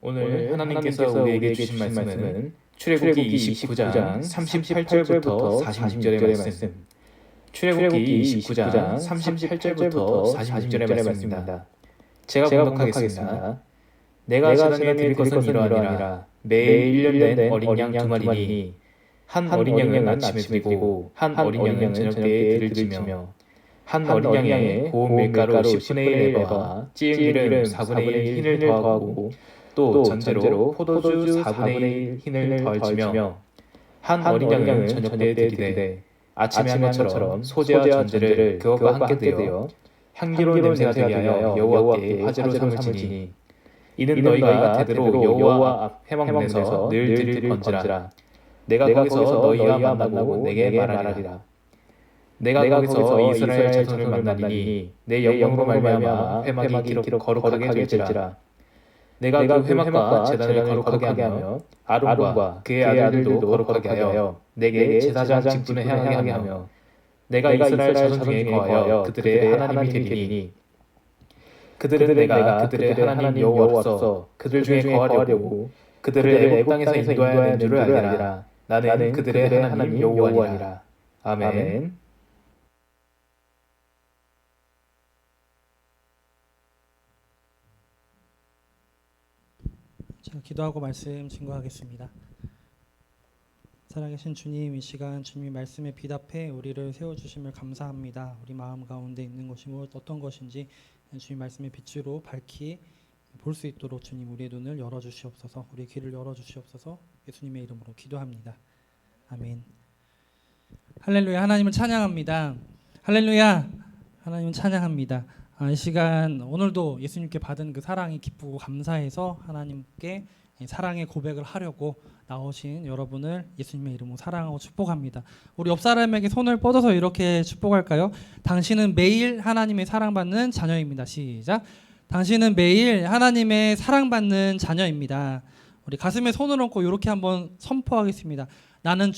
오늘 하나님께서 우리에게 주신 말씀은 출애굽기 29장 38절부터 46절의 말씀. 출애굽기 29장 38절부터 46절의 말씀입니다. 제가 봉독하겠습니다. 내가 제단에 드릴 것은 이러하니라. 매일 1년 된 어린 양 2마리니 한 어린 양은 아침에 드리고 한 어린 양은 저녁때에 드릴지며 한 어린 양에 고운 밀가루 10분의 1 에바와 찌은 기름 4분의 1 흰을 더하고 또 전제로 포도주 4분의 1 흰을 더할지며 한 어린 양은 저녁때에 드리되 아침에 한 것처럼 소재와 전제를 그것과 함께 되어 향기로운 냄새가 되게 하여 여호와께 화제로 삼을지니 이는 너희가 대대로 여호와 앞 회막문에서 늘 드릴 건지라. 내가 거기서 너희와 만나고 내게 말하리라. 내가 거기서 이스라엘 자손을 만나리니 내 영광으로 말미암아 회막이 거룩하게 될지라. 내가 그 회막과 제단을 거룩하게 하며 아론과 그의 아들들도 거룩하게 하여 내게 제사장 직분을 행하게 하며 내가 이스라엘 자손 중에 거하여 그들의 하나님이 되리니 그들은 내가 그들의 하나님 여호와로서 그들 중에 거하려고 그들을 애굽 땅에서 인도하여 낸 줄을 알리라. 나는 그들의 하나님 여호와니라. 아멘. 자, 기도하고 말씀 증거하겠습니다. 살아계신 주님, 이 시간 주님의 말씀에 비답해 우리를 세워주심을 감사합니다. 우리 마음 가운데 있는 것이 어떤 것인지 주님 말씀의 빛으로 밝히 볼 수 있도록 주님 우리의 눈을 열어주시옵소서. 우리의 귀를 열어주시옵소서. 예수님의 이름으로 기도합니다. 아멘. 할렐루야. 하나님을 찬양합니다. 할렐루야. 하나님을 찬양합니다. 이 시간 오늘도 예수님께 받은 그 사랑이 기쁘고 감사해서 하나님께 사랑의 고백을 하려고 나오신 여러분을 예수님의 이름으로 사랑하고 축복합니다. 우리 옆 사람에게 손을 뻗어서 이렇게 축복할까요? 당신은 매일 하나님의 사랑받는 자녀입니다. 시작. 당신은 매일 하나님의 사랑받는 자녀입니다. 우리 가슴에 손을 얹고 이렇게 한번 선포하겠습니다. 나는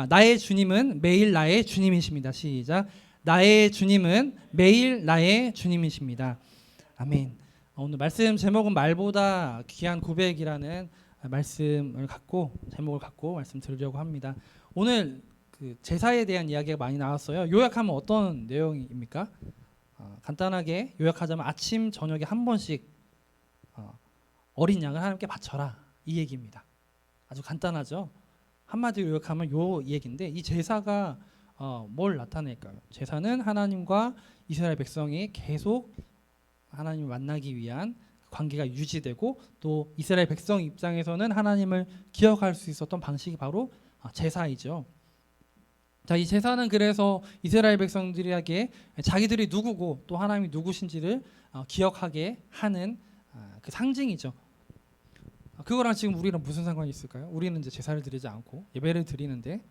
나의 주님은 매일 나의 주님이십니다. 시작. 나의 주님은 매일 나의 주님이십니다. 아멘. 오늘 말씀 제목은 말보다 귀한 고백이라는 말씀을 갖고 제목을 갖고 말씀 드리려고 합니다. 오늘 그 제사에 대한 이야기가 많이 나왔어요. 요약하면 어떤 내용입니까? 간단하게 요약하자면 아침 저녁에 한 번씩 어린 양을 하나님께 바쳐라 이 얘기입니다. 아주 간단하죠. 한마디로 요약하면 요 얘기인데 이 제사가 뭘 나타낼까요? 제사는 하나님과 이스라엘 백성이 계속 하나님을 만나기 위한 관계가 유지되고 또 이스라엘 백성 입장에서는 하나님을 기억할 수 있었던 방식이 바로 제사이죠. 자, 이 제사는 그래서 이스라엘 백성들에게 자기들이 누구고 또 하나님이 누구신지를 기억하게 하는 그 상징이죠. 그거랑 지금 우리랑 무슨 상관이 있을까요? 우리는 이제 제사를 드리지 않고 예배를 드리는데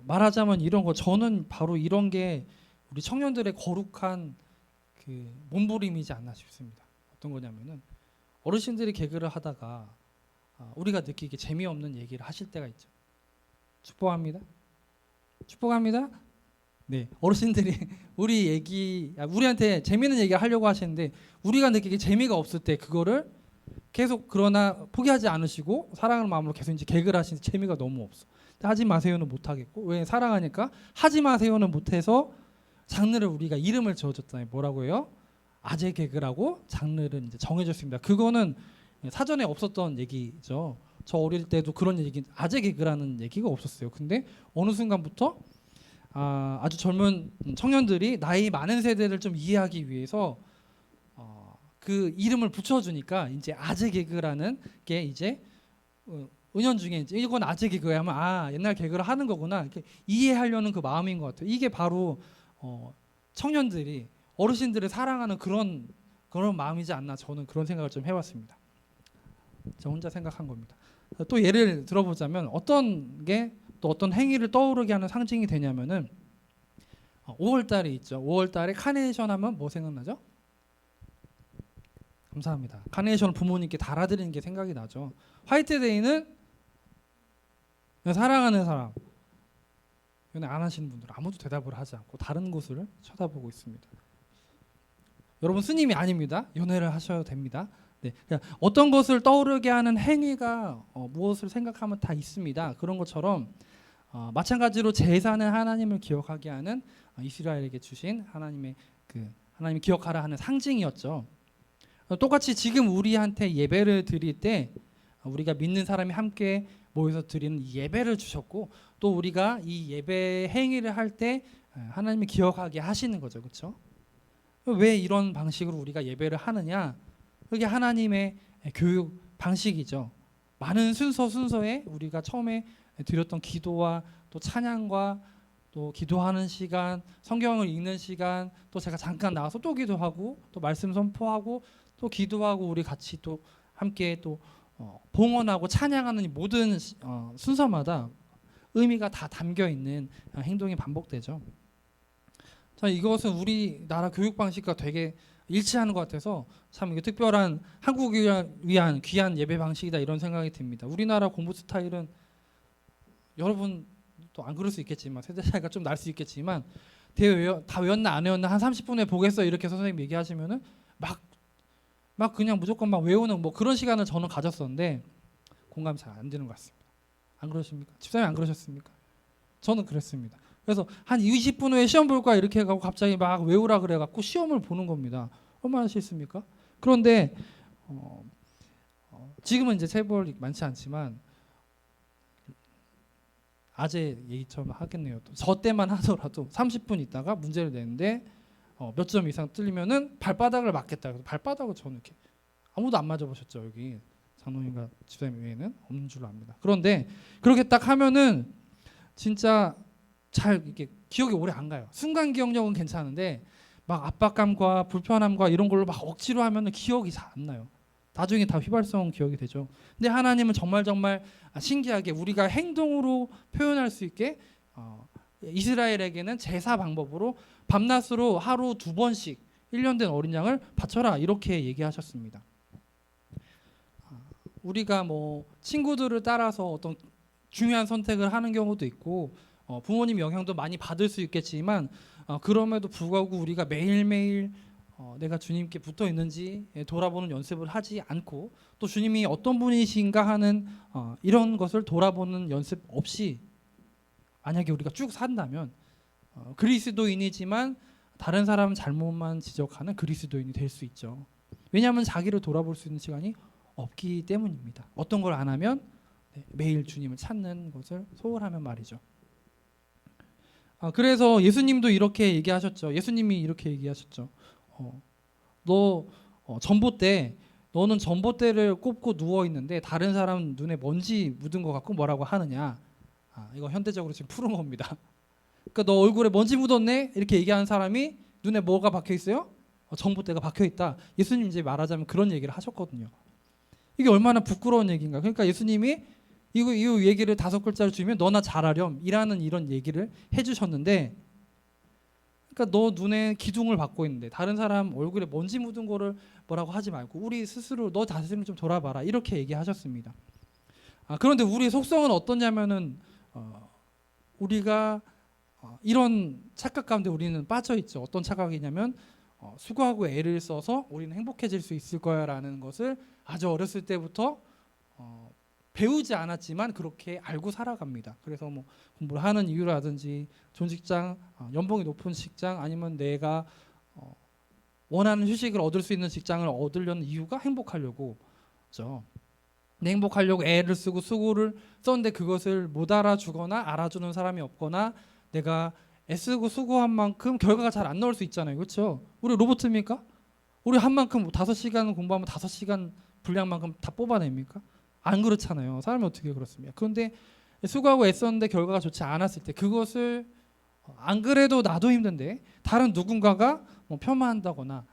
말하자면 이런 거 저는 바로 이런 게 우리 청년들의 거룩한 그 몸부림이지 않나 싶습니다. 어떤 거냐면은 어르신들이 개그를 하다가 우리가 느끼기 재미없는 얘기를 하실 때가 있죠. 축복합니다. 축복합니다. 네, 어르신들이 우리한테 재미있는 얘기를 하려고 하시는데 우리가 느끼기 재미가 없을 때 그거를 계속 그러나 포기하지 않으시고 사랑하는 마음으로 계속 이제 개그를 하시는데 재미가 너무 없어. 하지 마세요는 못 하겠고 왜 사랑하니까 하지 마세요는 못해서 장르를 우리가 이름을 지어줬잖아요. 뭐라고 해요? 아재 개그라고 장르를 이제 정해줬습니다. 그거는 사전에 없었던 얘기죠. 저 어릴 때도 그런 얘기 아재 개그라는 얘기가 없었어요. 근데 어느 순간부터 아주 젊은 청년들이 나이 많은 세대를 좀 이해하기 위해서 그 이름을 붙여주니까 이제 아재 개그라는 게 이제 은연중에 이제 이건 아재 개그야 하면 옛날 개그를 하는 거구나 이렇게 이해하려는 그 마음인 것 같아요. 이게 바로 청년들이 어르신들을 사랑하는 그런 마음이지 않나 저는 그런 생각을 좀 해봤습니다. 저 혼자 생각한 겁니다. 또 예를 들어보자면 어떤 게 또 어떤 행위를 떠오르게 하는 상징이 되냐면은 5월달에 있죠. 5월달에 카네이션 하면 뭐 생각나죠? 감사합니다. 카네이션을 부모님께 달아드리는 게 생각이 나죠. 화이트데이는 사랑하는 사람 연애 안 하시는 분들 아무도 대답을 하지 않고 다른 곳을 쳐다보고 있습니다. 여러분 스님이 아닙니다. 연애를 하셔도 됩니다. 네, 그러니까 어떤 것을 떠오르게 하는 행위가 무엇을 생각하면 다 있습니다. 그런 것처럼 마찬가지로 제사는 하나님을 기억하게 하는 이스라엘에게 주신 하나님의 하나님 기억하라 하는 상징이었죠. 똑같이 지금 우리한테 예배를 드릴 때 우리가 믿는 사람이 함께 모여서 드리는 예배를 주셨고 또 우리가 이 예배 행위를 할 때 하나님을 기억하게 하시는 거죠. 그렇죠? 왜 이런 방식으로 우리가 예배를 하느냐? 그게 하나님의 교육 방식이죠. 많은 순서에 우리가 처음에 드렸던 기도와 또 찬양과 또 기도하는 시간, 성경을 읽는 시간, 또 제가 잠깐 나와서 또 기도하고 또 말씀 선포하고 또 기도하고 우리 같이 또 함께 또 봉헌하고 찬양하는 이 모든 순서마다 의미가 다 담겨 있는 행동이 반복되죠. 자, 이것은 우리나라 교육 방식과 되게 일치하는 것 같아서 참 이게 특별한 한국을 위한 귀한 예배 방식이다 이런 생각이 듭니다. 우리나라 공부 스타일은 여러분 또 안 그럴 수 있겠지만 세대 차이가 좀 날 수 있겠지만 다 외웠나 안 외웠나 한 30분에 보겠어 이렇게 선생님 얘기하시면은 막 그냥 무조건 막 외우는 뭐 그런 시간을 저는 가졌었는데 공감이 잘 안 되는 것 같습니다. 안 그러십니까? 집사님 안 그러셨습니까? 저는 그랬습니다. 그래서 한 20분 후에 시험 볼 거야 이렇게 해가지고 갑자기 막 외우라 그래갖고 시험을 보는 겁니다. 얼마나 싫습니까? 그런데 지금은 이제 세벌이 많지 않지만 아재 얘기처럼 하겠네요. 저 때만 하더라도 30분 있다가 문제를 내는데 몇 점 이상 틀리면은 발바닥을 맞겠다. 그래서 발바닥을 저는 이렇게 아무도 안 맞아보셨죠 여기 장로님과 집사님 외에는 없는 줄로 압니다. 그런데 그렇게 딱 하면은 진짜 잘 이게 기억이 오래 안 가요. 순간 기억력은 괜찮은데 막 압박감과 불편함과 이런 걸로 막 억지로 하면은 기억이 잘 안 나요. 나중에 다 휘발성 기억이 되죠. 근데 하나님은 정말 신기하게 우리가 행동으로 표현할 수 있게 이스라엘에게는 제사 방법으로 밤낮으로 하루 2번씩 1년 된 어린 양을 바쳐라 이렇게 얘기하셨습니다. 우리가 뭐 친구들을 따라서 어떤 중요한 선택을 하는 경우도 있고 부모님 영향도 많이 받을 수 있겠지만 그럼에도 불구하고 우리가 매일매일 내가 주님께 붙어 있는지 돌아보는 연습을 하지 않고 또 주님이 어떤 분이신가 하는 이런 것을 돌아보는 연습 없이 만약에 우리가 쭉 산다면 그리스도인이지만 다른 사람 잘못만 지적하는 그리스도인이 될 수 있죠. 왜냐하면 자기를 돌아볼 수 있는 시간이 없기 때문입니다. 어떤 걸 안 하면 매일 주님을 찾는 것을 소홀하면 말이죠. 그래서 예수님도 이렇게 얘기하셨죠. 예수님이 이렇게 얘기하셨죠. 너 전봇대 너는 전봇대를 꼽고 누워 있는데 다른 사람 눈에 먼지 묻은 것 같고 뭐라고 하느냐. 이거 현대적으로 지금 푸른 겁니다. 그러니까 너 얼굴에 먼지 묻었네 이렇게 얘기하는 사람이 눈에 뭐가 박혀 있어요? 전봇대가 박혀 있다. 예수님 이제 말하자면 그런 얘기를 하셨거든요. 이게 얼마나 부끄러운 얘기인가. 그러니까 예수님이 이 얘기를 5글자를 주면 너나 잘하렴 이라는 이런 얘기를 해주셨는데 그러니까 너 눈에 기둥을 받고 있는데 다른 사람 얼굴에 먼지 묻은 거를 뭐라고 하지 말고 우리 스스로 너 자신을 좀 돌아봐라 이렇게 얘기하셨습니다. 그런데 우리의 속성은 어떠냐면은 우리가 이런 착각 가운데 우리는 빠져 있죠. 어떤 착각이냐면 수고하고 애를 써서 우리는 행복해질 수 있을 거야라는 것을 아주 어렸을 때부터 배우지 않았지만 그렇게 알고 살아갑니다. 그래서 뭐 공부를 하는 이유라든지 좋은 직장, 연봉이 높은 직장 아니면 내가 원하는 휴식을 얻을 수 있는 직장을 얻으려는 이유가 행복하려고 그렇죠. 행복하려고 애를 쓰고 수고를 썼는데 그것을 못 알아주거나 알아주는 사람이 없거나 내가 애쓰고 수고한 만큼 결과가 잘 안 나올 수 있잖아요. 그렇죠? 우리 로봇입니까? 우리 한 만큼 5시간 공부하면 5시간 분량만큼 다 뽑아냅니까? 안 그렇잖아요. 사람이 어떻게 그렇습니까? 그런데 수고하고 애썼는데 결과가 좋지 않았을 때 그것을 안 그래도 나도 힘든데 다른 누군가가 뭐 폄하한다거나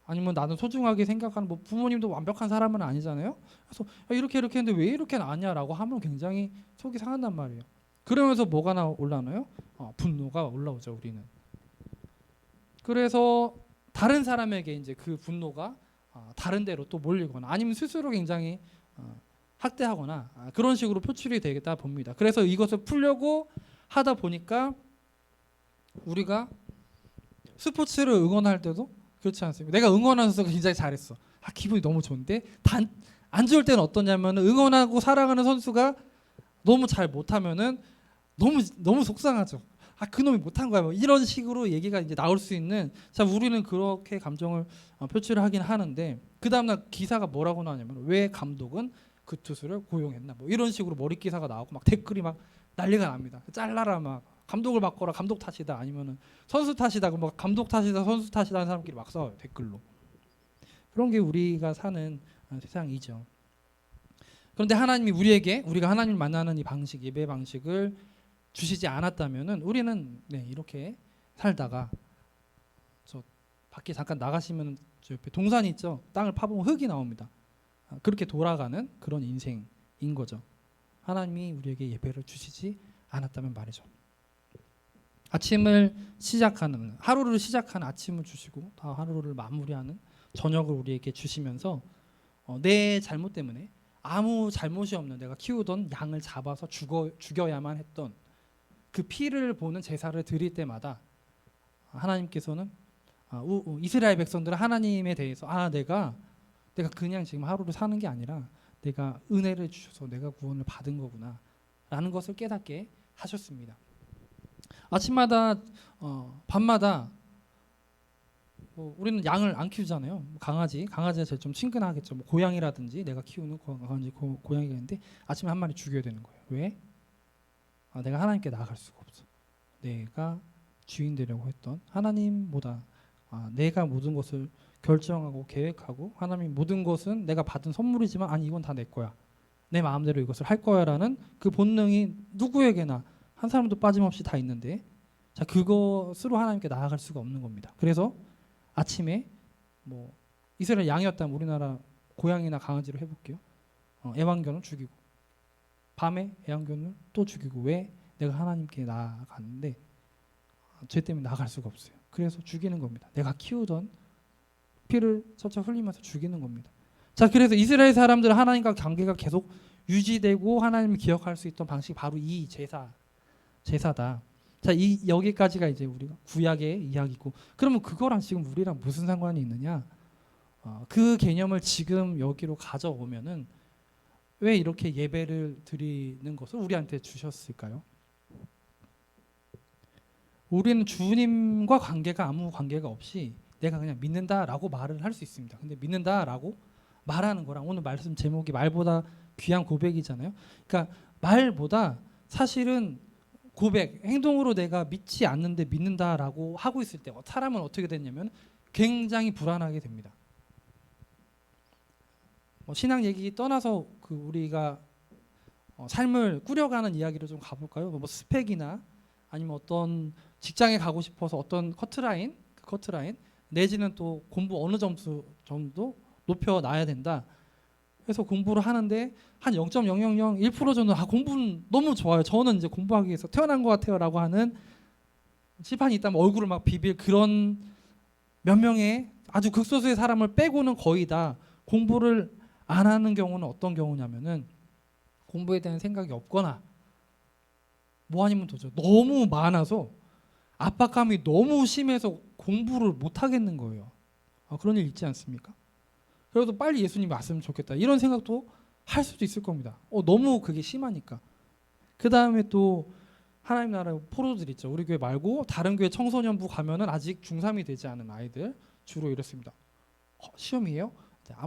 아니면 나는 소중하게 생각하는 뭐 부모님도 완벽한 사람은 아니잖아요. 그래서 이렇게 했는데 왜 이렇게 아니야라고 하면 굉장히 속이 상한단 말이에요. 그러면서 뭐가 올라오나요? 분노가 올라오죠. 우리는. 그래서 다른 사람에게 이제 그 분노가 다른 데로 또 몰리거나 아니면 스스로 굉장히 학대하거나 그런 식으로 표출이 되겠다 봅니다. 그래서 이것을 풀려고 하다 보니까 우리가 스포츠를 응원할 때도 그렇지 않습니까? 내가 응원하는 선수가 굉장히 잘했어. 기분이 너무 좋은데 안 좋을 때는 어떠냐면 응원하고 사랑하는 선수가 너무 잘 못하면은 너무 속상하죠. 그놈이 못한 거야. 뭐 이런 식으로 얘기가 이제 나올 수 있는. 자, 우리는 그렇게 감정을 표출을 하긴 하는데 그 다음날 기사가 뭐라고 나오냐면 왜 감독은 그 투수를 고용했나 뭐 이런 식으로 머리 기사가 나오고 막 댓글이 막 난리가 납니다. 잘라라 막 감독을 바꿔라 감독 탓이다 아니면은 선수 탓이다 뭐 감독 탓이다 선수 탓이다 하는 사람끼리 막 싸워요 댓글로. 그런 게 우리가 사는 세상이죠. 그런데 하나님이 우리가 하나님을 만나는 이 방식 예배 방식을 주시지 않았다면은 우리는 이렇게 살다가 저 밖에 잠깐 나가시면 저 옆에 동산이 있죠. 땅을 파보면 흙이 나옵니다. 그렇게 돌아가는 그런 인생인 거죠. 하나님이 우리에게 예배를 주시지 않았다면 말이죠. 아침을 시작하는 하루를 시작하는 아침을 주시고 다 하루를 마무리하는 저녁을 우리에게 주시면서 내 잘못 때문에 아무 잘못이 없는 내가 키우던 양을 잡아서 죽여야만 했던 그 피를 보는 제사를 드릴 때마다 하나님께서는 이스라엘 백성들은 하나님에 대해서 내가 그냥 지금 하루를 사는 게 아니라 내가 은혜를 주셔서 내가 구원을 받은 거구나 라는 것을 깨닫게 하셨습니다. 아침마다 밤마다 우리는 양을 안 키우잖아요. 강아지가 제일 좀 친근하겠죠. 뭐 고양이라든지 내가 키우는 강아지 고양이가 있는데 아침에 한 마리 죽여야 되는 거예요. 왜? 내가 하나님께 나아갈 수가 없어. 내가 주인 되려고 했던 하나님보다 내가 모든 것을 결정하고 계획하고 하나님 모든 것은 내가 받은 선물이지만 아니 이건 다 내 거야. 내 마음대로 이것을 할 거야라는 그 본능이 누구에게나 한 사람도 빠짐없이 다 있는데 자 그것으로 하나님께 나아갈 수가 없는 겁니다. 그래서 아침에 뭐 이스라엘 양이었다면 우리나라 고양이나 강아지로 해볼게요. 애완견을 죽이고 밤에 애완견을 또 죽이고 왜? 내가 하나님께 나아가는데 죄 때문에 나아갈 수가 없어요. 그래서 죽이는 겁니다. 내가 키우던 피를 척척 흘리면서 죽이는 겁니다. 자, 그래서 이스라엘 사람들은 하나님과 관계가 계속 유지되고 하나님을 기억할 수 있던 방식이 바로 이 제사다. 자, 여기까지가 이제 우리가 구약의 이야기고 그러면 그거랑 지금 우리랑 무슨 상관이 있느냐? 그 개념을 지금 여기로 가져오면은 왜 이렇게 예배를 드리는 것을 우리한테 주셨을까요? 우리는 주님과 아무 관계가 없이 내가 그냥 믿는다라고 말을 할 수 있습니다. 근데 믿는다라고 말하는 거랑 오늘 말씀 제목이 말보다 귀한 고백이잖아요. 그러니까 말보다 사실은 고백, 행동으로 내가 믿지 않는데 믿는다라고 하고 있을 때 사람은 어떻게 됐냐면 굉장히 불안하게 됩니다. 신앙 얘기 떠나서 우리가 삶을 꾸려가는 이야기로 좀 가볼까요? 뭐 스펙이나 아니면 어떤 직장에 가고 싶어서 어떤 커트라인 내지는 또 공부 어느 점수 정도 높여놔야 된다. 그래서 공부를 하는데 한 0.0001% 정도 공부는 너무 좋아요. 저는 이제 공부하기 위해서 태어난 것 같아요라고 하는 칠판이 있다면 얼굴을 막 비빌 그런 몇 명의 아주 극소수의 사람을 빼고는 거의 다 공부를 안 하는 경우는 어떤 경우냐면은 공부에 대한 생각이 없거나 뭐 아니면 도저 너무 많아서 압박감이 너무 심해서 공부를 못 하겠는 거예요. 그런 일 있지 않습니까? 그래도 빨리 예수님이 왔으면 좋겠다 이런 생각도 할 수도 있을 겁니다. 너무 그게 심하니까. 그 다음에 또 하나님 나라 포로들 있죠. 우리 교회 말고 다른 교회 청소년부 가면은 아직 중3이 되지 않은 아이들 주로 이렇습니다. 시험이에요?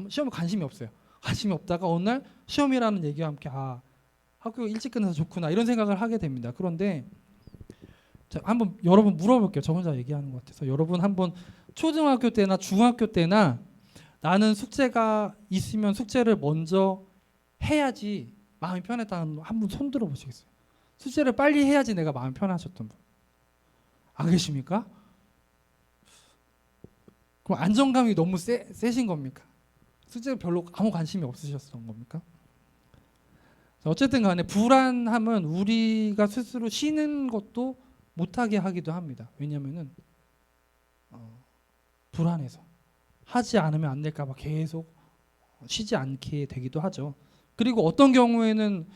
시험에 관심이 없어요. 관심이 없다가 어느 날 시험이라는 얘기와 함께 학교 일찍 끝나서 좋구나 이런 생각을 하게 됩니다. 그런데 자, 한번 여러분 물어볼게요. 저 혼자 얘기하는 것 같아서 여러분 한번 초등학교 때나 중학교 때나 나는 숙제가 있으면 숙제를 먼저 해야지 마음이 편했다는 한분 손 들어보시겠어요? 숙제를 빨리 해야지 내가 마음이 편하셨던 분 안 계십니까? 그럼 안정감이 너무 세신 겁니까? 숙제에 별로 아무 관심이 없으셨던 겁니까? 어쨌든 간에 불안함은 우리가 스스로 쉬는 것도 못하게 하기도 합니다. 왜냐하면은 불안해서 하지 않으면 안 될까 봐 계속 쉬지 않게 되기도 하죠. 그리고 어떤 경우에는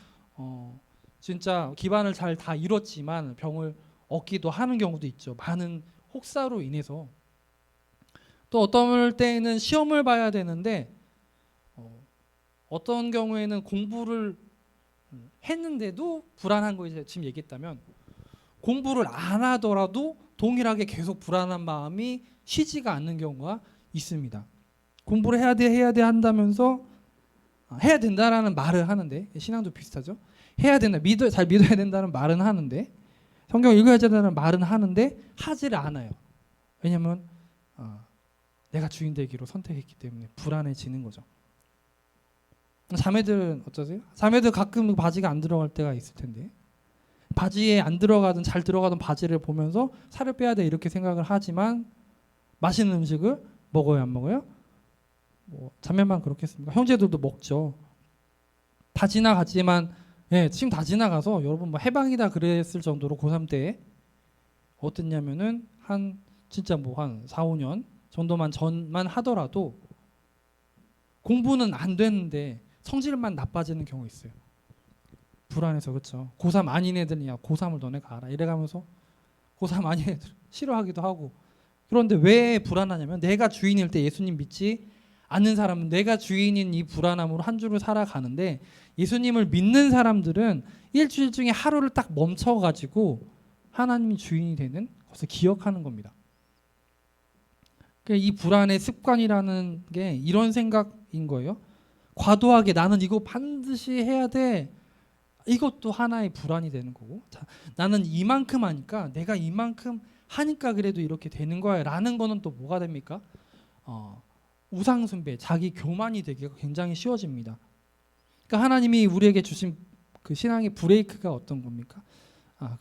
진짜 기반을 잘 다 이뤘지만 병을 얻기도 하는 경우도 있죠. 많은 혹사로 인해서 또 어떤 때에는 시험을 봐야 되는데 어떤 경우에는 공부를 했는데도 불안한 거 이제 지금 얘기했다면 공부를 안 하더라도 동일하게 계속 불안한 마음이 쉬지가 않는 경우가 있습니다. 공부를 해야 돼 한다면서 해야 된다라는 말을 하는데 신앙도 비슷하죠. 해야 된다, 잘 믿어야 된다는 말은 하는데 성경 읽어야 된다는 말은 하는데 하지를 않아요. 왜냐하면 내가 주인 되기로 선택했기 때문에 불안해지는 거죠. 자매들은 어떠세요? 자매들 가끔 바지가 안 들어갈 때가 있을 텐데 바지에 안 들어가든 잘 들어가던 바지를 보면서 살을 빼야 돼 이렇게 생각을 하지만 맛있는 음식을 먹어요, 안 먹어요? 뭐 자매만 그렇겠습니까? 형제들도 먹죠. 다 지나갔지만 지금 다 지나가서 여러분 뭐 해방이다 그랬을 정도로 고3 때 어땠냐면은 진짜 뭐 한 4, 5년 정도만 전만 하더라도 공부는 안 되는데 성질만 나빠지는 경우 있어요. 불안해서. 그렇죠. 고3 아닌 애들이야 고3을 너네 가라 이래가면서 고3 아닌 애들 싫어하기도 하고. 그런데 왜 불안하냐면 내가 주인일 때 예수님 믿지 않는 사람은 내가 주인인 이 불안함으로 한 주를 살아가는데 예수님을 믿는 사람들은 일주일 중에 하루를 딱 멈춰가지고 하나님이 주인이 되는 것을 기억하는 겁니다. 이 불안의 습관이라는 게 이런 생각인 거예요. 과도하게 나는 이거 반드시 해야 돼. 이것도 하나의 불안이 되는 거고, 나는 이만큼 하니까 내가 이만큼 하니까 그래도 이렇게 되는 거야 라는 거는 또 뭐가 됩니까? 우상숭배, 자기 교만이 되기가 굉장히 쉬워집니다. 그러니까 하나님이 우리에게 주신 그 신앙의 브레이크가 어떤 겁니까?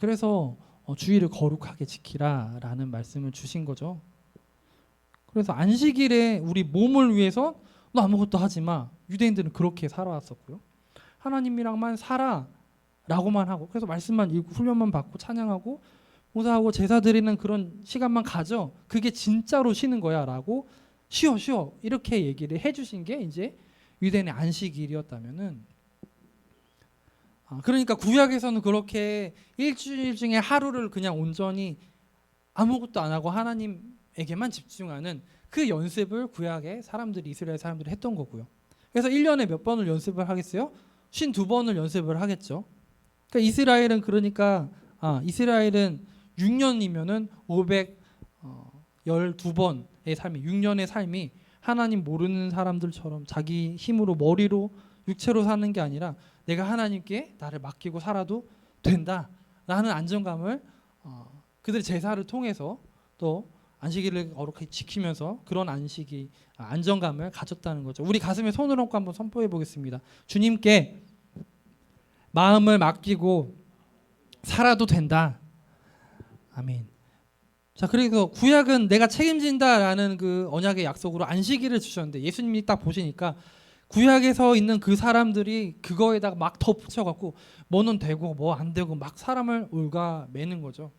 그래서 주의를 거룩하게 지키라 라는 말씀을 주신 거죠. 그래서 안식일에 우리 몸을 위해서 너 아무것도 하지 마. 유대인들은 그렇게 살아왔었고요. 하나님이랑만 살아 라고만 하고, 그래서 말씀만 읽고 훈련만 받고 찬양하고 봉사하고 제사 드리는 그런 시간만 가져. 그게 진짜로 쉬는 거야 라고 쉬어 이렇게 얘기를 해주신 게 이제 유대인의 안식일이었다면은, 그러니까 구약에서는 그렇게 일주일 중에 하루를 그냥 온전히 아무것도 안 하고 하나님에게만 집중하는 그 연습을 구약의 사람들이, 이스라엘 사람들이 했던 거고요. 그래서 1년에 몇 번을 연습을 하겠어요? 52번을 연습을 하겠죠. 그러니까 이스라엘은 6년이면은 512번의 삶이, 6년의 삶이 하나님 모르는 사람들처럼 자기 힘으로 머리로 육체로 사는 게 아니라 내가 하나님께 나를 맡기고 살아도 된다라는 안정감을 그들의 제사를 통해서 또 안식일을 거룩하게 지키면서 그런 안정감을 가졌다는 거죠. 우리 가슴에 손을 얹고 한번 선포해 보겠습니다. 주님께 마음을 맡기고 살아도 된다. 아멘. 자, 그래서 구약은 내가 책임진다라는 그 언약의 약속으로 안식일을 주셨는데 예수님이 딱 보시니까 구약에서 있는 그 사람들이 그거에다가 막 덧붙여갖고 뭐는 되고 뭐 안 되고 막 사람을 올가매는 거죠.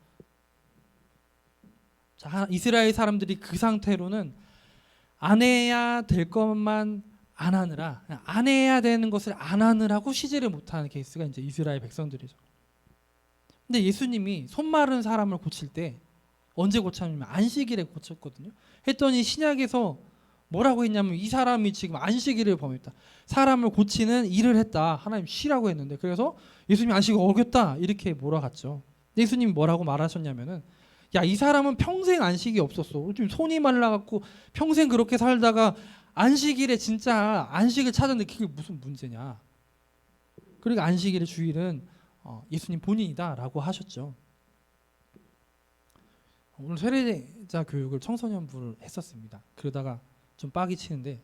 자, 이스라엘 사람들이 그 상태로는 안 해야 될 것만 안 하느라, 안 해야 되는 것을 안 하느라고 쉬지를 못하는 케이스가 이제 이스라엘 백성들이죠. 근데 예수님이 손 마른 사람을 고칠 때 언제 고쳤냐면 안식일에 고쳤거든요. 했더니 신약에서 뭐라고 했냐면 이 사람이 지금 안식일을 범했다. 사람을 고치는 일을 했다. 하나님 쉬라고 했는데, 그래서 예수님이 안식을 어겼다 이렇게 몰아갔죠. 예수님이 뭐라고 말하셨냐면은, 야, 이 사람은 평생 안식이 없었어. 좀 손이 말라갖고 평생 그렇게 살다가 안식일에 진짜 안식을 찾았는데 그게 무슨 문제냐. 그러니까 안식일의 주일은 예수님 본인이다라고 하셨죠. 오늘 세례자 교육을 청소년부를 했었습니다. 그러다가 좀 빡이 치는데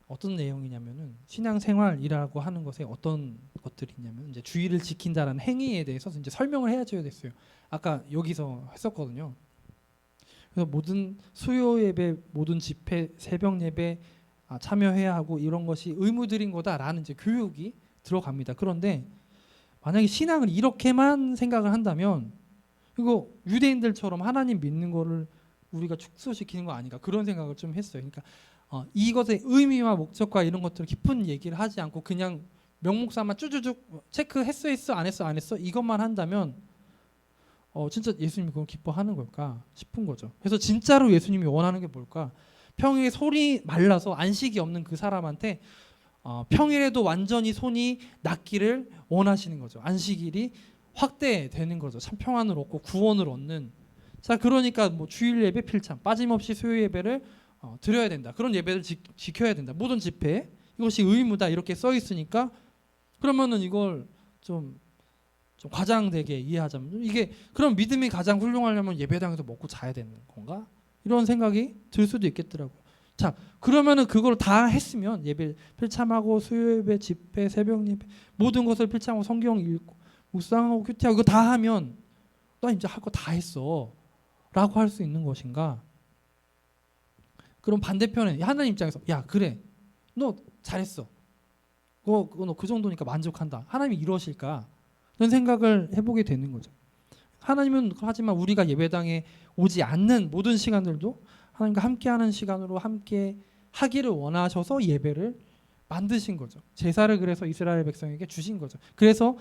어떤 내용이냐면은 신앙생활이라고 하는 것에 어떤 것들이 있냐면 이제 주의를 지킨다라는 행위에 대해서 이제 설명을 해줘야 됐어요. 아까 여기서 했었거든요. 그래서 모든 수요 예배, 모든 집회, 새벽 예배 참여해야 하고 이런 것이 의무들인 거다라는 이제 교육이 들어갑니다. 그런데 만약에 신앙을 이렇게만 생각을 한다면 이거 유대인들처럼 하나님 믿는 거를 우리가 축소시키는 거 아닌가, 그런 생각을 좀 했어요. 그러니까 이것의 의미와 목적과 이런 것들을 깊은 얘기를 하지 않고 그냥 명목상만 쭈쭈쭈 체크했어 안 했어 이것만 한다면 진짜 예수님이 그걸 기뻐하는 걸까 싶은 거죠. 그래서 진짜로 예수님이 원하는 게 뭘까? 평일에 손이 말라서 안식이 없는 그 사람한테 평일에도 완전히 손이 낫기를 원하시는 거죠. 안식일이 확대되는 거죠. 참 평안을 얻고 구원을 얻는. 자, 그러니까 뭐 주일 예배 필참 빠짐없이 수요 예배를 드려야 된다. 그런 예배를 지켜야 된다. 모든 집회 이것이 의무다 이렇게 써 있으니까 그러면은 이걸 좀 과장되게 이해하자면 이게 그럼 믿음이 가장 훌륭하려면 예배당에서 먹고 자야 되는 건가? 이런 생각이 들 수도 있겠더라고요. 자, 그러면은 그걸 다 했으면 예배 필참하고 수요 예배, 집회, 새벽 예배 모든 것을 필참하고 성경 읽고 묵상하고 큐티하고 이거 다 하면 나 이제 할 거 다 했어 라고 할 수 있는 것인가? 그럼 반대편에 하나님 입장에서 야 그래 너 잘했어 너 그 정도니까 만족한다 하나님이 이러실까? 그런 생각을 해보게 되는 거죠. 하나님은 하지만 우리가 예배당에 오지 않는 모든 시간들도 하나님과 함께하는 시간으로 함께 하기를 원하셔서 예배를 만드신 거죠. 제사를 그래서 이스라엘 백성에게 주신 거죠. 그래서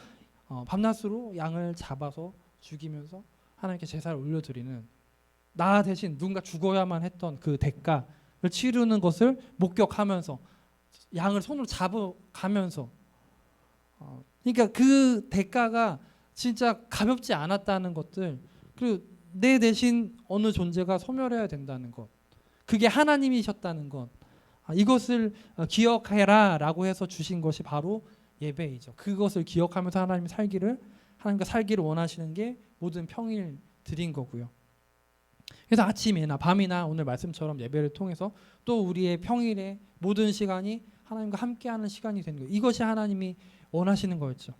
밤낮으로 양을 잡아서 죽이면서 하나님께 제사를 올려드리는 나 대신 누군가 죽어야만 했던 그 대가를 치르는 것을 목격하면서 양을 손으로 잡아가면서 그러니까 그 대가가 진짜 가볍지 않았다는 것들 그리고 내 대신 어느 존재가 소멸해야 된다는 것 그게 하나님이셨다는 것 이것을 기억해라 라고 해서 주신 것이 바로 예배이죠. 그것을 기억하면서 하나님과 살기를 원하시는 게 모든 평일 드린 거고요. 그래서 아침이나 밤이나 오늘 말씀처럼 예배를 통해서 또 우리의 평일의 모든 시간이 하나님과 함께하는 시간이 되는 거예요. 이것이 하나님이 원하시는 거였죠.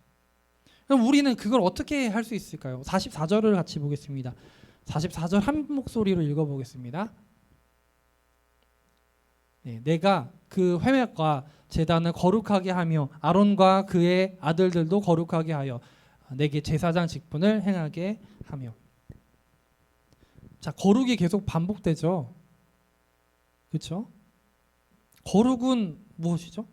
그럼 우리는 그걸 어떻게 할 수 있을까요? 44절을 같이 보겠습니다. 44절 한 목소리로 읽어보겠습니다. 네, 내가 그 회막과 제단을 거룩하게 하며 아론과 그의 아들들도 거룩하게 하여 내게 제사장 직분을 행하게 하며. 자, 거룩이 계속 반복되죠. 그렇죠? 거룩은 무엇이죠?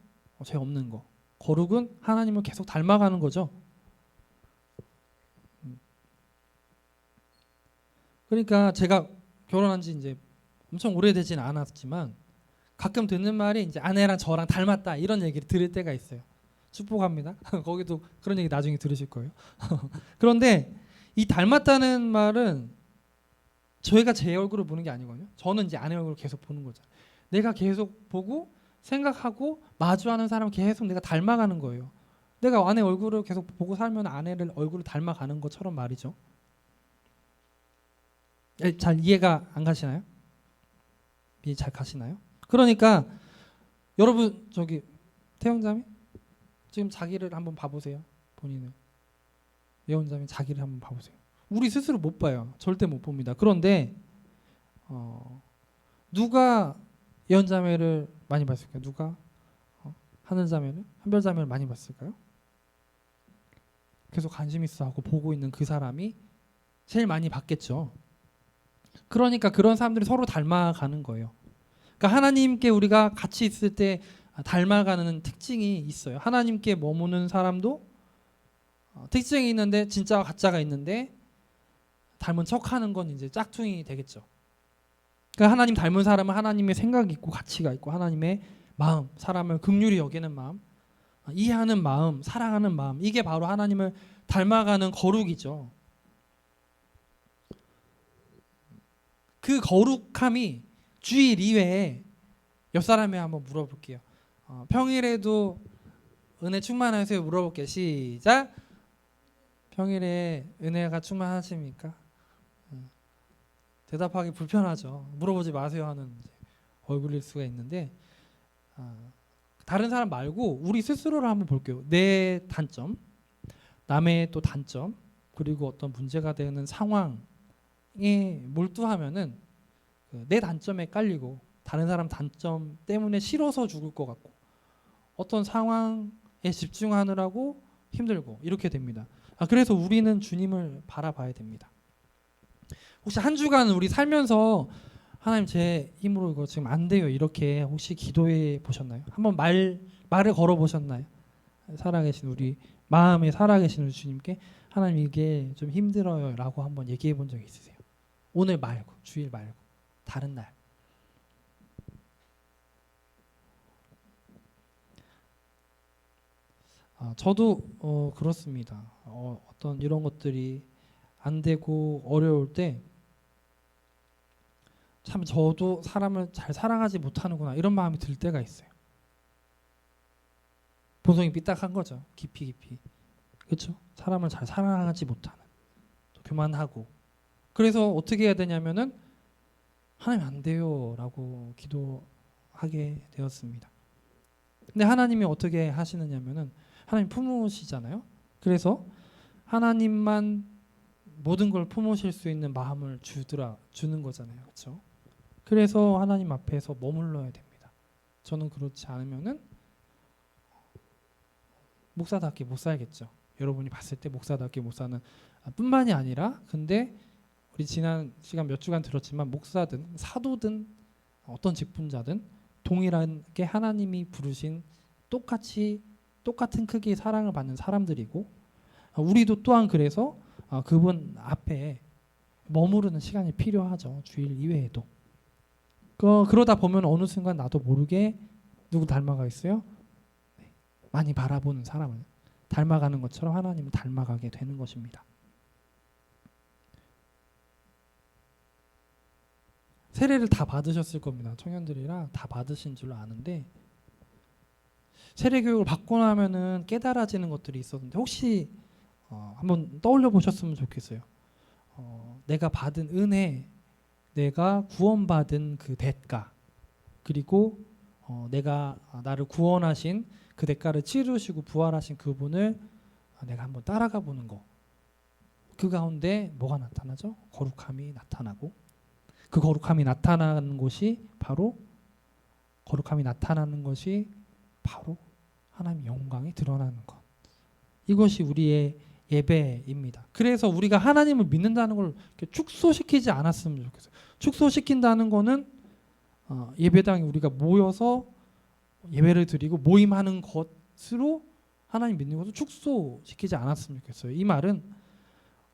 죄 없는 거. 거룩은 하나님을 계속 닮아가는 거죠. 그러니까 제가 결혼한 지 이제 엄청 오래되지는 않았지만 가끔 듣는 말이 이제 아내랑 저랑 닮았다 이런 얘기를 들을 때가 있어요. 축복합니다. 거기도 그런 얘기 나중에 들으실 거예요. 그런데 이 닮았다는 말은 저희가 제 얼굴을 보는 게 아니거든요. 저는 이제 아내 얼굴을 계속 보는 거죠. 내가 계속 보고 생각하고 마주하는 사람 계속 내가 닮아가는 거예요. 내가 아내 얼굴을 계속 보고 살면 아내를 얼굴을 닮아가는 것처럼 말이죠. 잘 이해가 안 가시나요? 이해 잘 가시나요? 그러니까 여러분 저기 태영자매 지금 자기를 한번 봐보세요. 본인을 예언자매 자기를 한번 봐보세요. 우리 스스로 못 봐요. 절대 못 봅니다. 그런데 누가 예언자매를 많이 봤을까요? 누가 하늘자매를 한별자매를 많이 봤을까요? 계속 관심 있어 하고 보고 있는 그 사람이 제일 많이 봤겠죠. 그러니까 그런 사람들이 서로 닮아가는 거예요. 그러니까 하나님께 우리가 같이 있을 때 닮아가는 특징이 있어요. 하나님께 머무는 사람도 특징이 있는데 진짜와 가짜가 있는데 닮은 척하는 건 이제 짝퉁이 되겠죠. 그러니까 하나님 닮은 사람은 하나님의 생각이 있고 가치가 있고 하나님의 마음, 사람을 긍휼히 여기는 마음, 이해하는 마음, 사랑하는 마음 이게 바로 하나님을 닮아가는 거룩이죠. 그 거룩함이 주일 이외에 옆 사람에 한번 물어볼게요. 평일에도 은혜 충만하세요? 물어볼게요. 시작. 평일에 은혜가 충만하십니까? 대답하기 불편하죠. 물어보지 마세요 하는 얼굴일 수가 있는데 다른 사람 말고 우리 스스로를 한번 볼게요. 내 단점, 남의 또 단점, 그리고 어떤 문제가 되는 상황에 몰두하면은 내 단점에 깔리고 다른 사람 단점 때문에 싫어서 죽을 것 같고 어떤 상황에 집중하느라고 힘들고 이렇게 됩니다. 그래서 우리는 주님을 바라봐야 됩니다. 혹시 한 주간 우리 살면서 하나님 제 힘으로 이거 지금 안 돼요 이렇게 혹시 기도해 보셨나요? 한번 말을 걸어 보셨나요? 살아계신 우리 마음에 살아계신 우리 주님께 하나님 이게 좀 힘들어요라고 한번 얘기해 본 적이 있으세요? 오늘 말고 주일 말고 다른 날. 저도 그렇습니다. 어떤 이런 것들이 안 되고 어려울 때 참 저도 사람을 잘 사랑하지 못하는구나 이런 마음이 들 때가 있어요. 본성이 삐딱한 거죠. 깊이 그렇죠? 사람을 잘 사랑하지 못하는, 또 교만하고. 그래서 어떻게 해야 되냐면은 하나님 안 돼요라고 기도하게 되었습니다. 근데 하나님이 어떻게 하시느냐면은 하나님 품으시잖아요. 그래서 하나님만 모든 걸 품으실 수 있는 마음을 주는 거잖아요. 그렇죠? 그래서 하나님 앞에서 머물러야 됩니다. 저는 그렇지 않으면은 목사답게 못 살겠죠. 여러분이 봤을 때 목사답게 못 사는 뿐만이 아니라, 근데 우리 지난 시간 몇 주간 들었지만 목사든 사도든 어떤 직분자든 동일하게 하나님이 부르신 똑같은 크기의 사랑을 받는 사람들이고, 우리도 또한 그래서 그분 앞에 머무르는 시간이 필요하죠. 주일 이외에도. 그러다 보면 어느 순간 나도 모르게 누구 닮아가 있어요? 많이 바라보는 사람을 닮아가는 것처럼 하나님을 닮아가게 되는 것입니다. 세례를 다 받으셨을 겁니다. 청년들이라 다 받으신 줄로 아는데, 세례 교육을 받고 나면은 깨달아지는 것들이 있었는데 혹시 한번 떠올려 보셨으면 좋겠어요. 내가 받은 은혜, 내가 구원받은 그 대가, 그리고 내가 나를 구원하신 그 대가를 치르시고 부활하신 그분을 내가 한번 따라가 보는 거. 그 가운데 뭐가 나타나죠? 거룩함이 나타나고, 그 거룩함이 나타나는 것이 바로 하나님의 영광이 드러나는 것. 이것이 우리의 예배입니다. 그래서 우리가 하나님을 믿는다는 걸 축소시키지 않았으면 좋겠어요. 축소시킨다는 거는 예배당에 우리가 모여서 예배를 드리고 모임하는 것으로 하나님 믿는 것을 축소시키지 않았으면 좋겠어요. 이 말은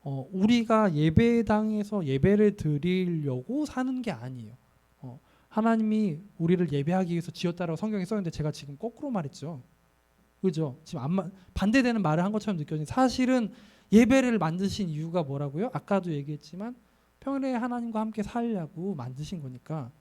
우리가 예배당에서 예배를 드리려고 사는 게 아니에요. 하나님이 우리를 예배하기 위해서 지었다라고 성경에 써있는데 제가 지금 거꾸로 말했죠. 그죠? 지금 반대되는 말을 한 것처럼 느껴지는, 사실은 예배를 만드신 이유가 뭐라고요? 아까도 얘기했지만 평일에 하나님과 함께 살려고 만드신 거니까.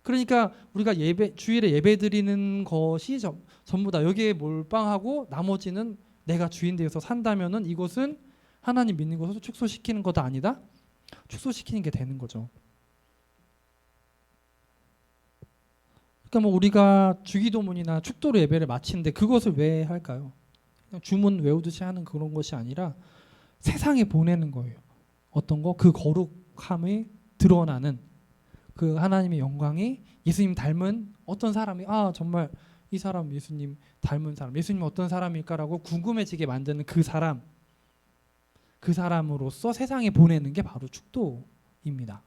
그러니까 우리가 주일에 예배 드리는 것이 전부 다 여기에 몰빵하고 나머지는 내가 주인 되어서 산다면은 이것은 하나님 믿는 것을 축소시키는 것도 아니다. 축소시키는 게 되는 거죠. 그러니까 뭐 우리가 주기도문이나 축도로 예배를 마치는데 그것을 왜 할까요? 그냥 주문 외우듯이 하는 그런 것이 아니라 세상에 보내는 거예요. 어떤 거? 그 거룩함이 드러나는 그 하나님의 영광이, 예수님 닮은 어떤 사람이 정말 이 사람 예수님 닮은 사람, 예수님 어떤 사람일까라고 궁금해지게 만드는 그 사람으로서 세상에 보내는 게 바로 축도입니다.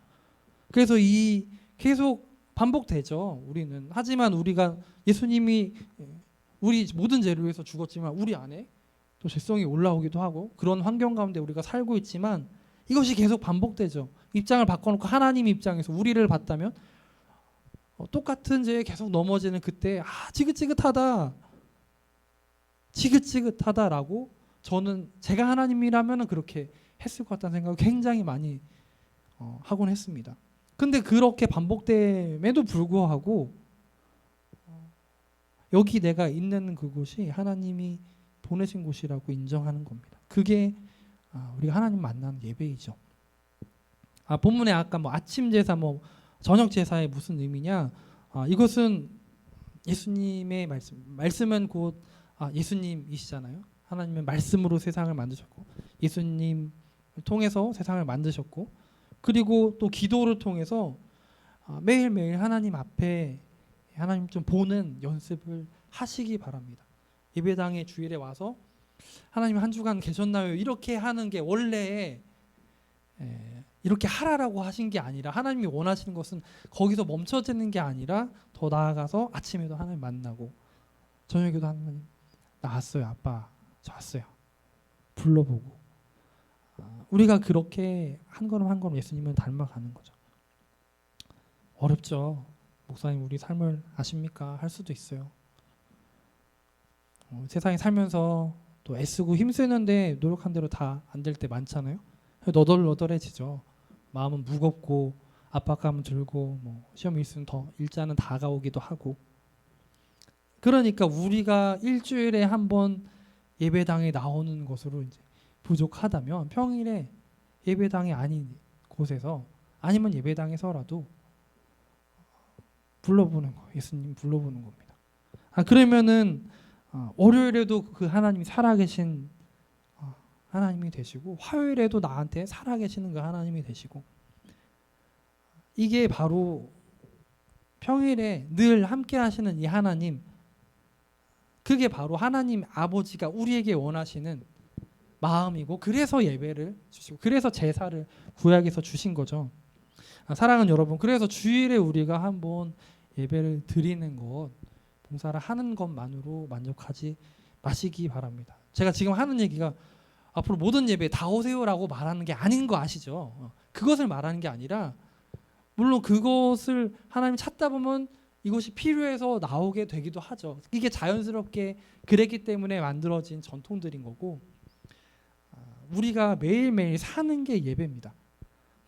그래서 이 계속 반복되죠. 우리는. 하지만 우리가 예수님이 우리 모든 죄를 위해서 죽었지만 우리 안에 또 죄성이 올라오기도 하고 그런 환경 가운데 우리가 살고 있지만 이것이 계속 반복되죠. 입장을 바꿔놓고 하나님 입장에서 우리를 봤다면 똑같은 죄에 계속 넘어지는 그때 지긋지긋하다라고 저는 제가 하나님이라면 그렇게 했을 것 같다는 생각을 굉장히 많이 하곤 했습니다. 근데 그렇게 반복됨에도 불구하고 여기 내가 있는 그곳이 하나님이 보내신 곳이라고 인정하는 겁니다. 그게 우리가 하나님 만나는 예배이죠. 본문에 아까 아침 제사, 저녁 제사의 무슨 의미냐? 이것은 예수님의 말씀은 곧 예수님이시잖아요. 하나님은 말씀으로 세상을 만드셨고 예수님을 통해서 세상을 만드셨고, 그리고 또 기도를 통해서 매일매일 하나님 앞에 하나님 좀 보는 연습을 하시기 바랍니다. 예배당에 주일에 와서 하나님 한 주간 계셨나요? 이렇게 하는 게 원래 이렇게 하라라고 하신 게 아니라, 하나님이 원하시는 것은 거기서 멈춰지는 게 아니라 더 나아가서 아침에도 하나님 만나고 저녁에도 하나님 나왔어요. 아빠 저 왔어요. 불러보고 우리가 그렇게 한 걸음 한 걸음 예수님을 닮아가는 거죠. 어렵죠. 목사님 우리 삶을 아십니까? 할 수도 있어요. 세상에 살면서 또 애쓰고 힘쓰는데 노력한 대로 다 안 될 때 많잖아요. 너덜너덜해지죠. 마음은 무겁고 압박감은 들고 시험이 있으면 더 일자는 다가오기도 하고. 그러니까 우리가 일주일에 한 번 예배당에 나오는 것으로 이제 부족하다면 평일에 예배당이 아닌 곳에서 아니면 예배당에서라도 불러보는 거, 예수님 불러보는 겁니다. 그러면은 월요일에도 그 하나님이 살아계신 하나님이 되시고 화요일에도 나한테 살아계시는 그 하나님이 되시고, 이게 바로 평일에 늘 함께 하시는 이 하나님, 그게 바로 하나님 아버지가 우리에게 원하시는 마음이고, 그래서 예배를 주시고 그래서 제사를 구약에서 주신 거죠. 사랑하는 여러분, 그래서 주일에 우리가 한번 예배를 드리는 것, 봉사를 하는 것만으로 만족하지 마시기 바랍니다. 제가 지금 하는 얘기가 앞으로 모든 예배에 다 오세요라고 말하는 게 아닌 거 아시죠? 그것을 말하는 게 아니라, 물론 그것을 하나님 찾다 보면 이것이 필요해서 나오게 되기도 하죠. 이게 자연스럽게 그랬기 때문에 만들어진 전통들인 거고, 우리가 매일매일 사는 게 예배입니다.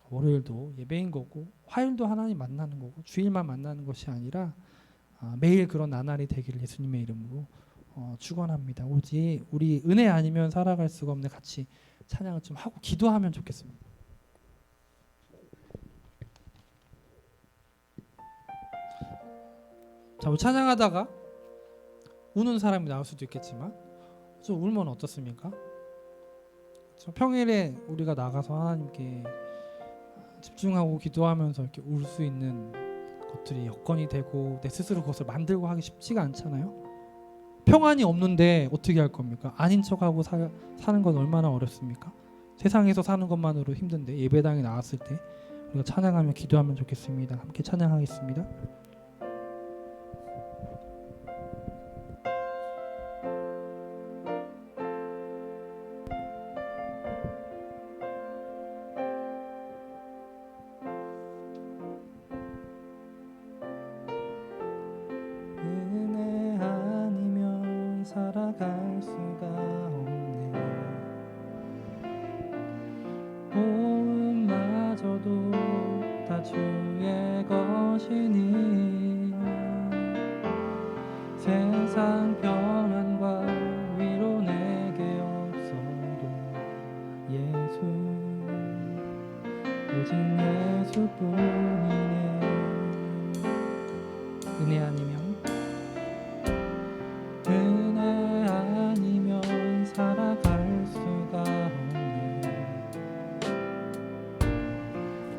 월요일도 예배인 거고 화요일도 하나님 만나는 거고 주일만 만나는 것이 아니라 매일 그런 나날이 되기를 예수님의 이름으로 축원합니다. 오직 우리 은혜 아니면 살아갈 수가 없는, 같이 찬양을 좀 하고 기도하면 좋겠습니다. 자, 우리 찬양하다가 우는 사람이 나올 수도 있겠지만 좀 울면 어떻습니까? 평일에 우리가 나가서 하나님께 집중하고 기도하면서 이렇게 울 수 있는 것들이 여건이 되고 내 스스로 그것을 만들고 하기 쉽지가 않잖아요. 평안이 없는데 어떻게 할 겁니까? 아닌 척하고 사는 건 얼마나 어렵습니까? 세상에서 사는 것만으로 힘든데 예배당에 나왔을 때 우리가 찬양하며 기도하면 좋겠습니다. 함께 찬양하겠습니다. 은혜 아니면 살아갈 수가 없네. 호흡마저도 다 주의 것이니 세상 평안과 위로 내게 없어도 예수, 오직 예수뿐이네. 은혜 아니면 살아갈 수가 없네.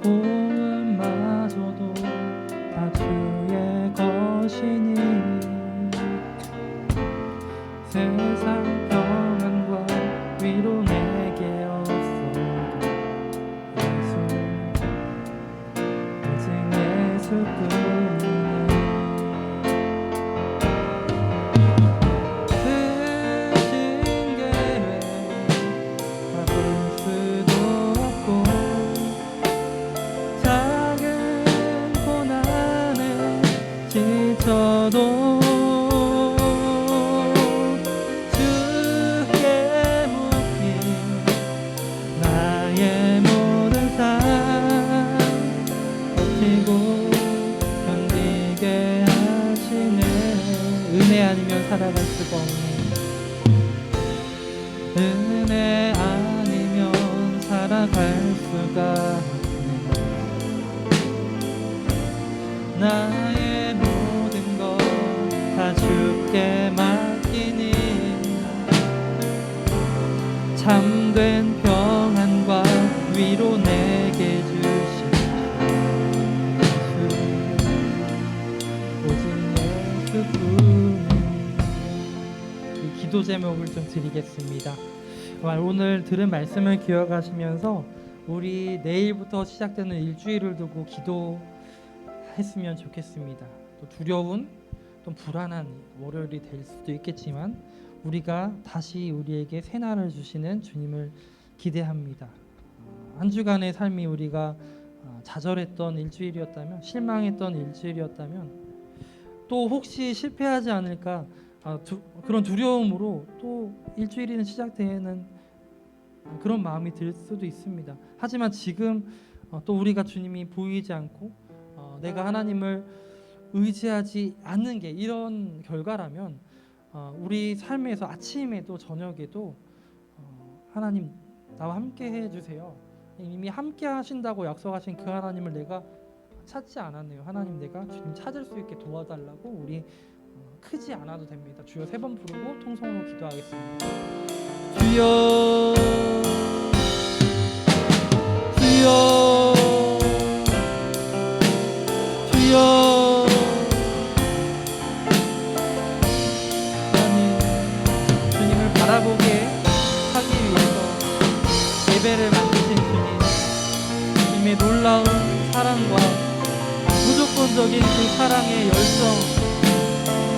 호흡마저도 다 주의 것이니 세상 평안과 위로 내게 없어도 예수, 오직 예수뿐이네. 저도 주께 묶인 나의 모든 삶 버티고 견디게 하시네. 은혜 아니면 살아갈 수가 없네. 은혜 아니면 살아갈 수가 없네. 나의 다 주께 맡기니 참된 평안과 위로 내게 주신 예수, 오직 예수뿐. 기도 제목을 좀 드리겠습니다. 오늘 들은 말씀을 기억하시면서 우리 내일부터 시작되는 일주일을 두고 기도했으면 좋겠습니다. 또 두려운, 또 불안한 월요일이 될 수도 있겠지만 우리가 다시 우리에게 새날을 주시는 주님을 기대합니다. 한 주간의 삶이 우리가 좌절했던 일주일이었다면, 실망했던 일주일이었다면, 또 혹시 실패하지 않을까 그런 두려움으로 또 일주일이는 시작되는 그런 마음이 들 수도 있습니다. 하지만 지금 또 우리가 주님이 보이지 않고 내가 하나님을 의지하지 않는 게 이런 결과라면 우리 삶에서 아침에도 저녁에도 하나님 나와 함께 해주세요. 이미 함께 하신다고 약속하신 그 하나님을 내가 찾지 않았네요. 하나님 내가 주님 찾을 수 있게 도와달라고 우리 크지 않아도 됩니다. 주여 3번 부르고 통성으로 기도하겠습니다. 주여 주여 주여 하나님 주님을 바라보게 하기 위해서 예배를 만드신 주님의 놀라운 사랑과 무조건적인 그 사랑의 열정,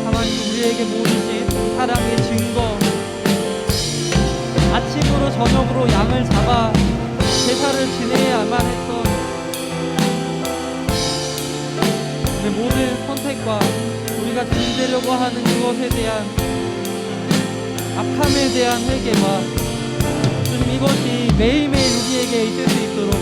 하나님 우리에게 보이신 사랑의 증거, 아침으로 저녁으로 양을 잡아 제사를 지내야만 했던 우리 모든 선택과 우리가 지내려고 하는 그것에 대한 악함에 대한 회개와 주님 이것이 매일매일 우리에게 있을 수 있도록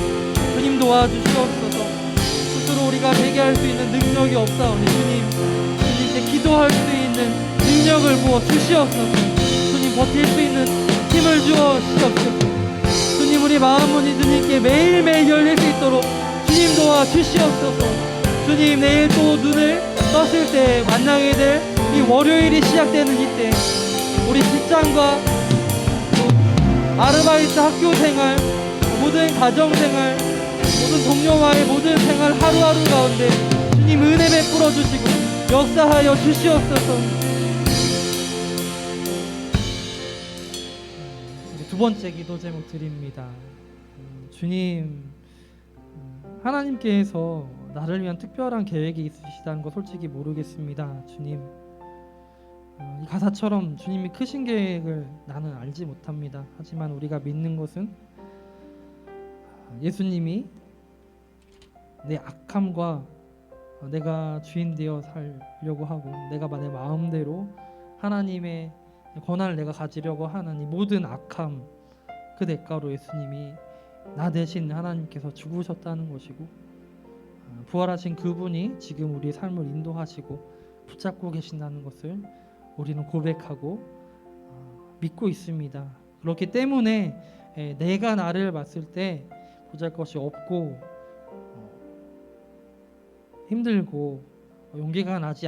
주님 도와주시옵소서. 스스로 우리가 회개할 수 있는 능력이 없사오니 주님께 기도할 수 있는 능력을 부어 주시옵소서. 주님 버틸 수 있는 힘을 주어 주시옵소서. 주님 우리 마음 문이 주님께 매일매일 열릴 수 있도록 주님 도와 주시옵소서. 주님 내일 또 눈을 떴을 때 만나게 될 이 월요일이 시작되는 이때 우리 직장과 아르바이트 학교 생활 모든 가정 생활 모든 동료와의 모든 생활 하루하루 가운데 주님 은혜 베풀어 주시고 역사하여 주시옵소서. 두 번째 기도 제목 드립니다. 주님, 하나님께서 나를 위한 특별한 계획이 있으시다는 거 솔직히 모르겠습니다. 주님, 이 가사처럼 주님이 크신 계획을 나는 알지 못합니다. 하지만 우리가 믿는 것은 예수님이 내 악함과 내가 주인 되어 살려고 하고 내가 내 마음대로 하나님의 권한을 내가 가지려고 하는 이 모든 악함 그 대가로 예수님이 나 대신 하나님께서 죽으셨다는 것이고 부활하신 그분이 지금 우리의 삶을 인도하시고 붙잡고 계신다는 것을 우리는 고백하고 믿고 있습니다. 그렇기 때문에 내가 나를 봤을 때 보잘것이 없고 힘들고 용기가 나지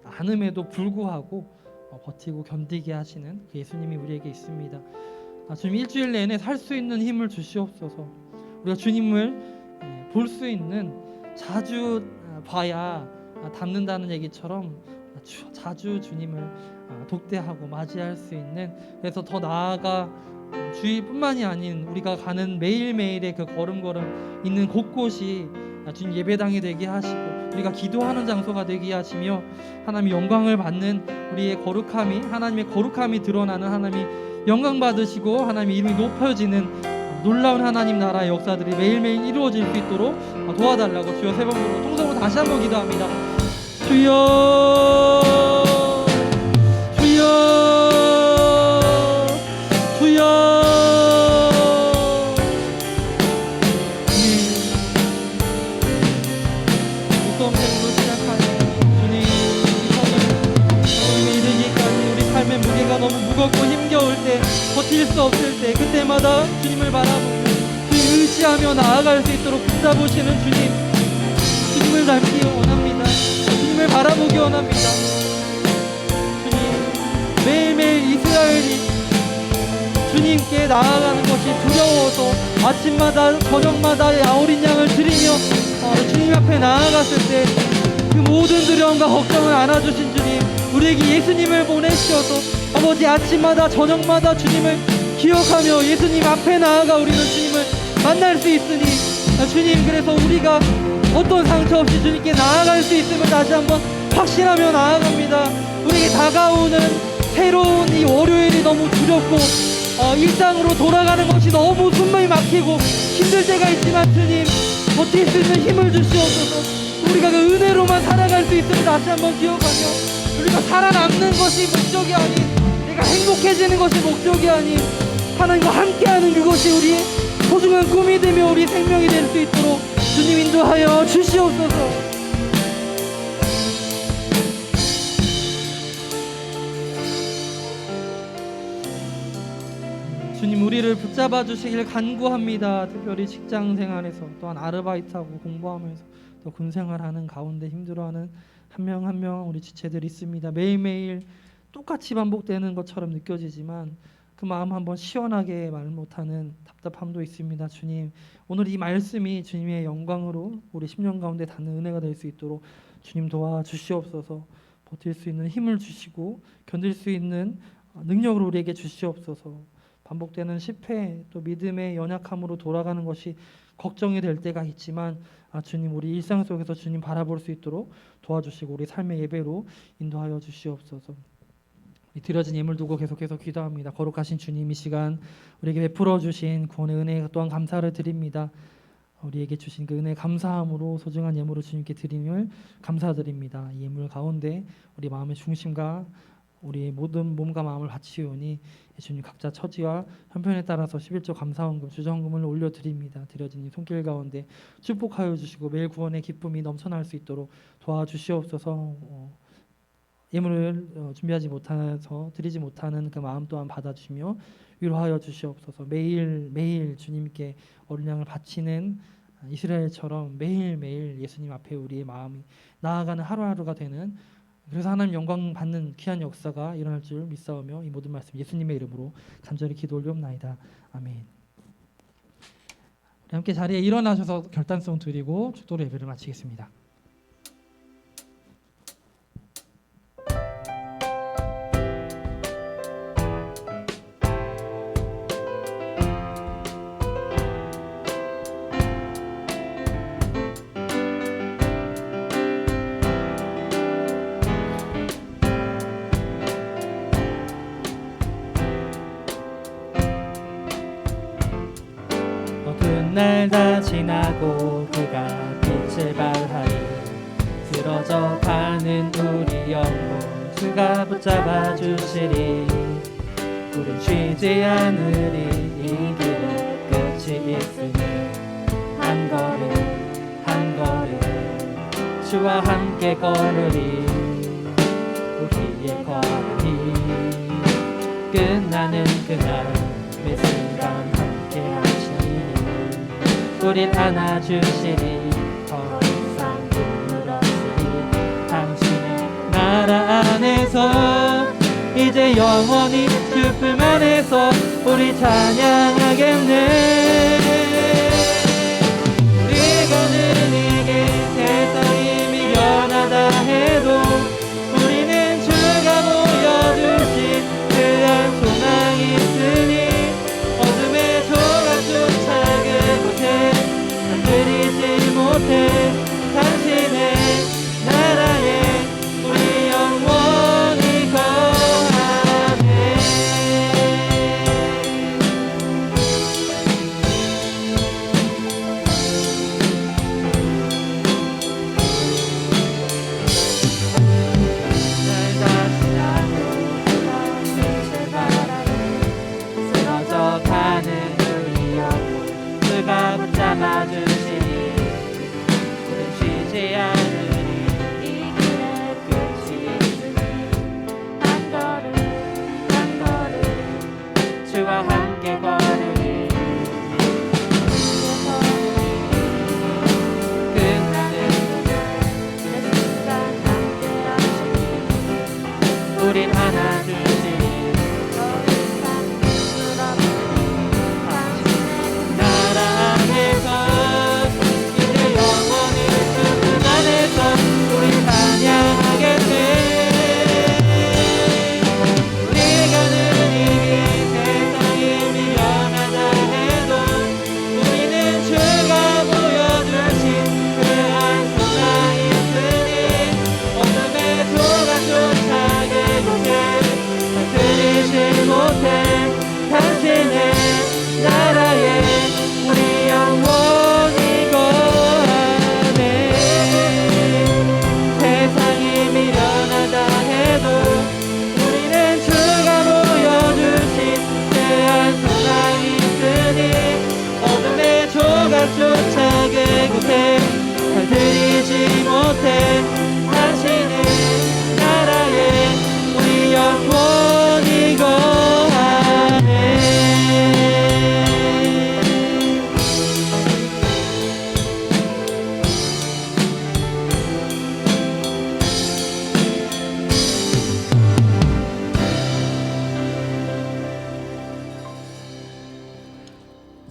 않음에도 불구하고 버티고 견디게 하시는 그 예수님이 우리에게 있습니다. 주님 일주일 내내 살 수 있는 힘을 주시옵소서. 우리가 주님을 볼 수 있는 자주 봐야 닮는다는 얘기처럼 자주 주님을 독대하고 맞이할 수 있는, 그래서 더 나아가 주일뿐만이 아닌 우리가 가는 매일매일의 그 걸음걸음 있는 곳곳이 주님 예배당이 되게 하시고 우리가 기도하는 장소가 되게 하시며 하나님의 영광을 받는 우리의 거룩함이, 하나님의 거룩함이 드러나는, 하나님이 영광 받으시고 하나님의 이름이 높여지는 놀라운 하나님 나라의 역사들이 매일매일 이루어질 수 있도록 도와달라고 주여 3번 부르고 통성으로 다시 한번 기도합니다. 주여 주여 주여. 무덤생으로 시작하여 주님 성령님에 이르기까지 우리 삶의 무게가 너무 무겁고 힘겨울 때, 버틸 수 없을 때, 그때마다 주님을 바라보고 주님 의지하며 나아갈 수 있도록 붙잡으시는 주님을 닮기 원합니다. 주님을 바라보기 원합니다. 주님, 매일매일 이스라엘이 주님께 나아가는 것이 두려워서 아침마다 저녁마다 어린 양을 드리며 주님 앞에 나아갔을 때 그 모든 두려움과 걱정을 안아주신 주님, 우리에게 예수님을 보내주셔서 아버지 아침마다 저녁마다 주님을 기억하며 예수님 앞에 나아가 우리는 주님을 만날 수 있으니 주님, 그래서 우리가 어떤 상처 없이 주님께 나아갈 수 있음을 다시 한번 확신하며 나아갑니다. 우리에게 다가오는 새로운 이 월요일이 너무 두렵고 일상으로 돌아가는 것이 너무 숨이 막히고 힘들 때가 있지만 주님, 버틸 수 있는 힘을 주시옵소서. 우리가 그 은혜로만 살아갈 수 있음을 다시 한번 기억하며 우리가 살아남는 것이 목적이 아닌, 내가 행복해지는 것이 목적이 아닌 하나님과 함께하는 그것이 우리 소중한 꿈이 되며 우리 생명이 될 수 있도록 주님 인도하여 주시옵소서. 주님, 우리를 붙잡아 주시길 간구합니다. 특별히 직장 생활에서, 또한 아르바이트하고 공부하면서 또 군 생활하는 가운데 힘들어하는 한 명 한 명 우리 지체들이 있습니다. 매일매일 똑같이 반복되는 것처럼 느껴지지만 그 마음 한번 시원하게 말 못하는 답답함도 있습니다. 주님, 오늘 이 말씀이 주님의 영광으로 우리 10년 가운데 닿는 은혜가 될 수 있도록 주님 도와주시옵소서. 버틸 수 있는 힘을 주시고 견딜 수 있는 능력을 우리에게 주시옵소서. 반복되는 실패, 또 믿음의 연약함으로 돌아가는 것이 걱정이 될 때가 있지만 주님, 우리 일상 속에서 주님 바라볼 수 있도록 도와주시고 우리 삶의 예배로 인도하여 주시옵소서. 이 드려진 예물 두고 계속해서 기도합니다. 거룩하신 주님, 이 시간 우리에게 베풀어 주신 구원의 은혜 또한 감사를 드립니다. 우리에게 주신 그 은혜 감사함으로 소중한 예물을 주님께 드림을 감사드립니다. 이 예물 가운데 우리 마음의 중심과 우리 모든 몸과 마음을 바치오니 주님, 각자 처지와 형편에 따라서 11조 감사헌금, 주정금을 올려드립니다. 드려진 이 손길 가운데 축복하여 주시고 매일 구원의 기쁨이 넘쳐날 수 있도록 도와주시옵소서. 예물을 준비하지 못해서 드리지 못하는 그 마음 또한 받아주시며 위로하여 주시옵소서. 매일 주님께 어린 양을 바치는 이스라엘처럼 매일매일 예수님 앞에 우리의 마음이 나아가는 하루하루가 되는, 그래서 하나님 영광 받는 귀한 역사가 일어날 줄 믿사오며 이 모든 말씀 예수님의 이름으로 간절히 기도 올리옵나이다. 아멘. 우리 함께 자리에 일어나셔서 결단성 드리고 축도로 예배를 마치겠습니다. 날 다 지나고 그가 빛을 발하리. 쓰러져 가는 우리 영혼 주가 붙잡아 주시리. 우린 쉬지 않으리. 이 길은 끝이 있으니 한 걸음 한 걸음 주와 함께 걸으리. 우리의 걸음이 끝나는 그날 매 순간 함께 하시니 우릴 안아주시리. 더 이상 꿈을 없으리. 당신의 나라 안에서 이제 영원히 주 품 안에서 우리 찬양하겠네. 우리가 느리게 세상이 미련하다 해도 우리는 주가 보여주신 그한 소망이 있으니 어둠의 조각조차 그곳에 흔들리지 못해 당신의 나라에 우리 영원히 거하네.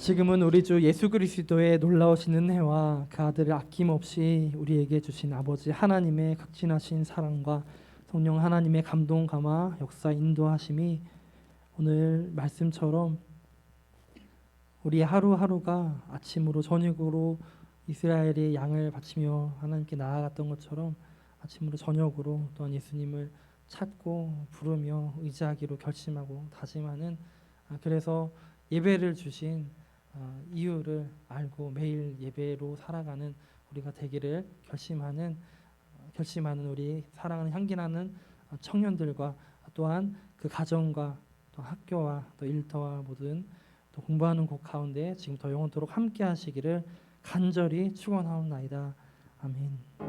지금은 우리 주 예수 그리스도의 놀라우신 은혜와 그 아들을 아낌없이 우리에게 주신 아버지 하나님의 극진하신 사랑과 성령 하나님의 감동 감화 역사 인도하심이 오늘 말씀처럼 우리의 하루하루가 아침으로 저녁으로 이스라엘의 양을 바치며 하나님께 나아갔던 것처럼 아침으로 저녁으로 또한 예수님을 찾고 부르며 의지하기로 결심하고 다짐하는 그래서 예배를 주신 이유를 알고 매일 예배로 살아가는 우리가 되기를 결심하는 우리 사랑하는 향기나는 청년들과 또한 그 가정과 또 학교와 또 일터와 모든 또 공부하는 곳 가운데 지금부터 영원토록 함께 하시기를 간절히 축원하옵나이다. 아멘.